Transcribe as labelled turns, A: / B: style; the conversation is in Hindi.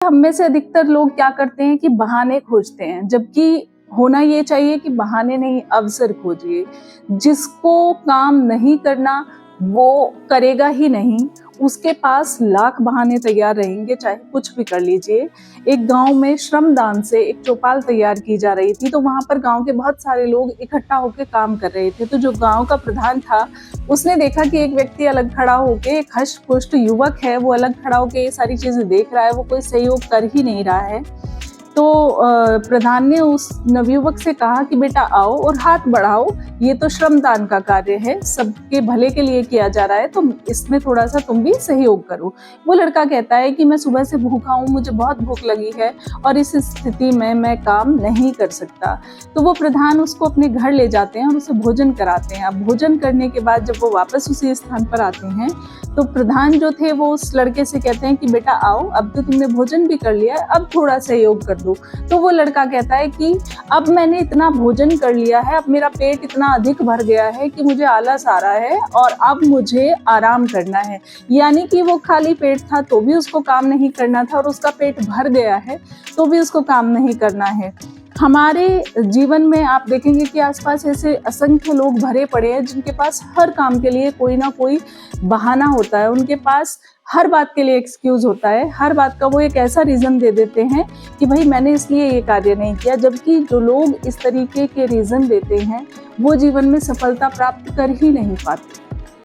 A: हम में से अधिकतर लोग क्या करते हैं कि बहाने खोजते हैं, जबकि होना ये चाहिए कि बहाने नहीं, अवसर खोजिए। जिसको काम नहीं करना वो करेगा ही नहीं, उसके पास लाख बहाने तैयार रहेंगे, चाहे कुछ भी कर लीजिए। एक गांव में श्रमदान से एक चौपाल तैयार की जा रही थी, तो वहां पर गांव के बहुत सारे लोग इकट्ठा होकर काम कर रहे थे। तो जो गांव का प्रधान था, उसने देखा कि एक व्यक्ति अलग खड़ा होके, एक हष्ट पुष्ट युवक है, वो अलग खड़ा होके ये सारी चीजें देख रहा है, वो कोई सहयोग कर ही नहीं रहा है। तो प्रधान ने उस नवयुवक से कहा कि बेटा आओ और हाथ बढ़ाओ, ये तो श्रमदान का कार्य है, सबके भले के लिए किया जा रहा है, तो इसमें थोड़ा सा तुम भी सहयोग करो। वो लड़का कहता है कि मैं सुबह से भूखा हूँ, मुझे बहुत भूख लगी है और इस स्थिति में मैं काम नहीं कर सकता। तो वो प्रधान उसको अपने घर ले जाते हैं और उसे भोजन कराते हैं। अब भोजन करने के बाद जब वो वापस उसी स्थान पर आते हैं, तो प्रधान जो थे वो उस लड़के से कहते हैं कि बेटा आओ, अब तो तुमने भोजन भी कर लिया है, अब थोड़ा सहयोग कर दो। तो वो लड़का कहता है कि अब मैंने इतना भोजन कर लिया है, अब मेरा पेट इतना अधिक भर गया है कि मुझे आलस आ रहा है और अब मुझे आराम करना है। यानी कि वो खाली पेट था तो भी उसको काम नहीं करना था, और उसका पेट भर गया है तो भी उसको काम नहीं करना है। हमारे जीवन में आप देखेंगे कि आसपास ऐसे असंख्य लोग भरे पड़े हैं जिनके पास हर काम के लिए कोई ना कोई बहाना होता है, उनके पास हर बात के लिए एक्सक्यूज होता है, हर बात का वो एक ऐसा रीज़न दे देते हैं कि भाई मैंने इसलिए ये कार्य नहीं किया। जबकि जो लोग इस तरीके के रीज़न देते हैं वो जीवन में सफलता प्राप्त कर ही नहीं पाते।